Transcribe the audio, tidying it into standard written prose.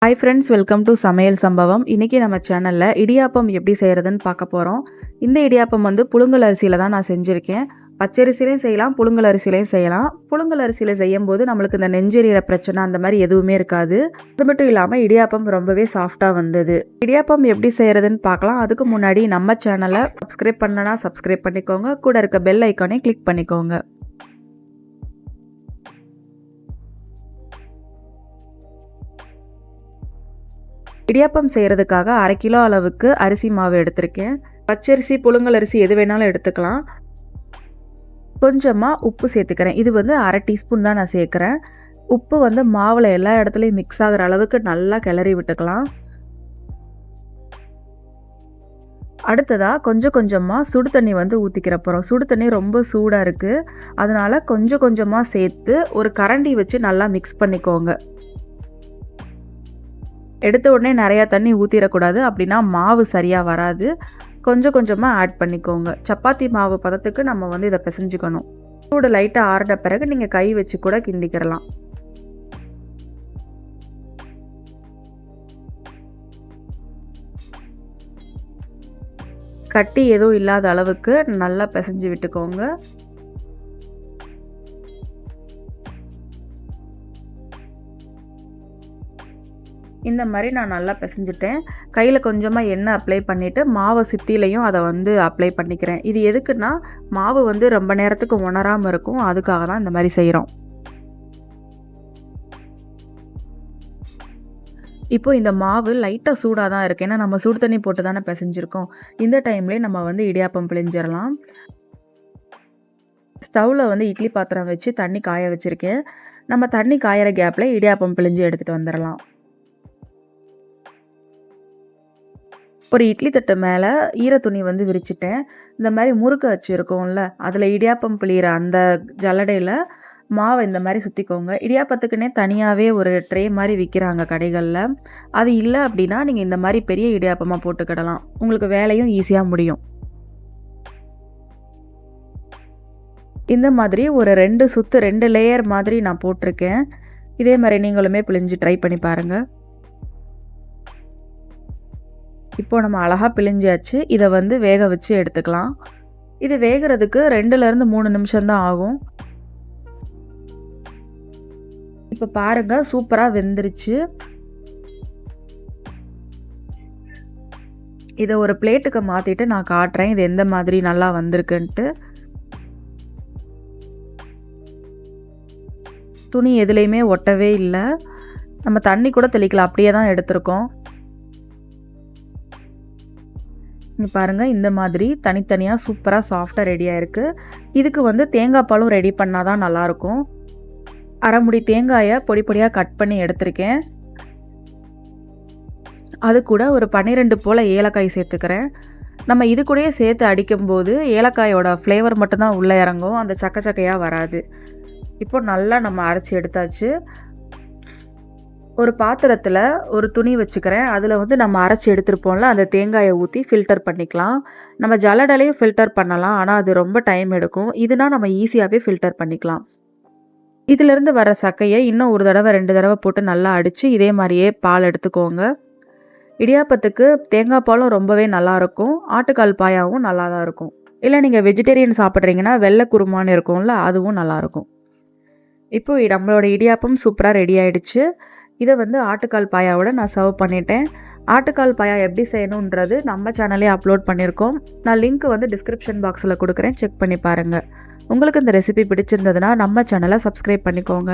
Hi friends, welcome to சமையல் சம்பவம். இன்றைக்கி நம்ம சேனலில் இடியாப்பம் எப்படி செய்கிறதுன்னு பார்க்க போகிறோம். இந்த இடியாப்பம் புழுங்கல் அரிசியில் தான் நான் செஞ்சுருக்கேன். பச்சரிசிலையும் செய்யலாம், புழுங்கல் அரிசிலையும் செய்யலாம். புழுங்கல் அரிசியில் செய்யும்போது நம்மளுக்கு இந்த நெஞ்செரியிற பிரச்சனை அந்த மாதிரி எதுவுமே இருக்காது. அது மட்டும் இல்லாமல் இடியாப்பம் ரொம்பவே சாஃப்டாக வந்தது. இடியாப்பம் எப்படி செய்கிறதுன்னு பார்க்கலாம். அதுக்கு முன்னாடி நம்ம சேனலை சப்ஸ்கிரைப் பண்ணனா சப்ஸ்கிரைப் பண்ணிக்கோங்க. கூட இருக்க பெல் ஐக்கானே கிளிக் பண்ணிக்கோங்க. இடியாப்பம் செய்கிறதுக்காக 1/2 கிலோ அளவுக்கு அரிசி மாவு எடுத்திருக்கேன். பச்சரிசி, புழுங்கல் அரிசி எது வேணாலும் எடுத்துக்கலாம். கொஞ்சமாக உப்பு சேர்த்துக்கிறேன். இது 1/2 டீஸ்பூன் தான் நான் சேர்க்குறேன். உப்பு மாவில் எல்லா இடத்துலையும் மிக்ஸ் ஆகிற அளவுக்கு நல்லா கிளறி விட்டுக்கலாம். அடுத்ததாக கொஞ்சம் கொஞ்சமாக சுடு தண்ணி ஊற்றிக்கிற போகிறோம். சுடு தண்ணி ரொம்ப சூடாக இருக்குது, அதனால் கொஞ்சம் கொஞ்சமாக சேர்த்து ஒரு கரண்டி வச்சு நல்லா மிக்ஸ் பண்ணிக்கோங்க. எடுத்த உடனே நிறையா தண்ணி ஊற்றிடக்கூடாது, அப்படின்னா மாவு சரியாக வராது. கொஞ்சம் கொஞ்சமாக ஆட் பண்ணிக்கோங்க. சப்பாத்தி மாவு பதத்துக்கு நம்ம இதை பிசைஞ்சுக்கணும். சூடு லைட்டாக ஆறின பிறகு நீங்கள் கை வச்சு கூட கிண்டிக்கிறலாம். கட்டி எதுவும் இல்லாத அளவுக்கு நல்லா பிசைஞ்சு விட்டுக்கோங்க. இந்த மாதிரி நான் நல்லா பிசைஞ்சிட்டேன். கையில் கொஞ்சமாக எண்ணெய் அப்ளை பண்ணிவிட்டு மாவை சுற்றிலையும் அதை அப்ளை பண்ணிக்கிறேன். இது எதுக்குன்னா மாவு ரொம்ப நேரத்துக்கு உணராமல் இருக்கும், அதுக்காக தான் இந்த மாதிரி செய்கிறோம். இப்போது இந்த மாவு லைட்டாக சூடாக தான் இருக்குது, ஏன்னா நம்ம சுடு தண்ணி போட்டு தானே பிசைஞ்சிருக்கோம். இந்த டைம்லேயே நம்ம இடியாப்பம் பிழிஞ்சிடலாம். ஸ்டவ்வில் இட்லி பாத்திரம் வச்சு தண்ணி காய வச்சுருக்கேன். நம்ம தண்ணி காயிற கேப்பில் இடியாப்பம் பிழிஞ்சு எடுத்துகிட்டு வந்துடலாம். ஒரு இட்லி தட்டு மேலே ஈர துணி விரிச்சிட்டேன். இந்த மாதிரி முறுக்கு அச்சு இருக்கும்ல, அதில் இடியாப்பம் பிழிகிற அந்த ஜல்லடையில் மாவை இந்த மாதிரி சுற்றிக்கோங்க. இடியாப்பத்துக்குன்னே தனியாகவே ஒரு ட்ரே மாதிரி விற்கிறாங்க கடைகளில். அது இல்லை அப்படின்னா நீங்கள் இந்த மாதிரி பெரிய இடியாப்பமாக போட்டுக்கிடலாம். உங்களுக்கு வேலையும் ஈஸியாக முடியும். இந்த மாதிரி ஒரு 2 சுற்று 2 லேயர் மாதிரி நான் போட்டிருக்கேன். இதே மாதிரி நீங்களுமே பிழிஞ்சு ட்ரை பண்ணி பாருங்கள். இப்போ நம்ம அழகாக பிழிஞ்சாச்சு. இதை வேக வச்சு எடுத்துக்கலாம். இது வேகிறதுக்கு 2லேருந்து 3 நிமிஷம் தான் ஆகும். இப்போ பாருங்கள், சூப்பராக வெந்துருச்சு. இதை ஒரு பிளேட்டுக்கு மாற்றிட்டு நான் காட்டுறேன் இது எந்த மாதிரி நல்லா வந்திருக்குன்ட்டு. துணி எதுலேயுமே ஒட்டவே இல்லை. நம்ம தண்ணி கூட தெளிக்கலாம், அப்படியே தான் எடுத்திருக்கோம். இங்கே பாருங்கள், இந்த மாதிரி தனித்தனியாக சூப்பராக சாஃப்டாக ரெடியாக இருக்குது. இதுக்கு தேங்காய் பாலும் ரெடி பண்ணால் தான் நல்லாயிருக்கும். அரை முடி தேங்காயை பொடி பொடியாக கட் பண்ணி எடுத்திருக்கேன். அது கூட ஒரு 12 போல் ஏலக்காய் சேர்த்துக்கிறேன். நம்ம இது கூடயே சேர்த்து அடிக்கும்போது ஏலக்காயோட ஃப்ளேவர் மட்டும்தான் உள்ளே இறங்கும், அந்த சக்கையாக வராது. இப்போ நல்லா நம்ம அரைச்சி எடுத்தாச்சு. ஒரு பாத்திரத்தில் ஒரு துணி வச்சுக்கிறேன். அதில் நம்ம அரைச்சி எடுத்துருப்போம்ல, அந்த தேங்காயை ஊற்றி ஃபில்டர் பண்ணிக்கலாம். நம்ம ஜல்லடையிலையும் ஃபில்டர் பண்ணலாம், ஆனால் அது ரொம்ப டைம் எடுக்கும். இதுனா நம்ம ஈஸியாகவே ஃபில்டர் பண்ணிக்கலாம். இதிலேருந்து வர சக்கையை இன்னும் ஒரு தடவை 2 தடவை போட்டு நல்லா அடித்து இதே மாதிரியே பால் எடுத்துக்கோங்க. இடியாப்பத்துக்கு தேங்காய் பாலும் ரொம்பவே நல்லாயிருக்கும், ஆட்டுக்கால் பாயாவும் நல்லா தான் இருக்கும். இல்லை நீங்கள் வெஜிடேரியன் சாப்பிட்றீங்கன்னா வெள்ளை குருமான்னு இருக்கும்ல, அதுவும் நல்லாயிருக்கும். இப்போ நம்மளோட இடியாப்பம் சூப்பராக ரெடி ஆகிடுச்சு. இதை ஆட்டுக்கால் பாயாவோட நான் சர்வ் பண்ணிட்டேன். ஆட்டுக்கால் பாயா எப்படி செய்யணுன்றது நம்ம சேனலே அப்லோட் பண்ணியிருக்கோம். நான் லிங்க் டிஸ்கிரிப்ஷன் பாக்ஸில் கொடுக்குறேன், செக் பண்ணி பாருங்கள். உங்களுக்கு இந்த ரெசிபி பிடிச்சிருந்ததுன்னா நம்ம சேனலை சப்ஸ்கிரைப் பண்ணிக்கோங்க.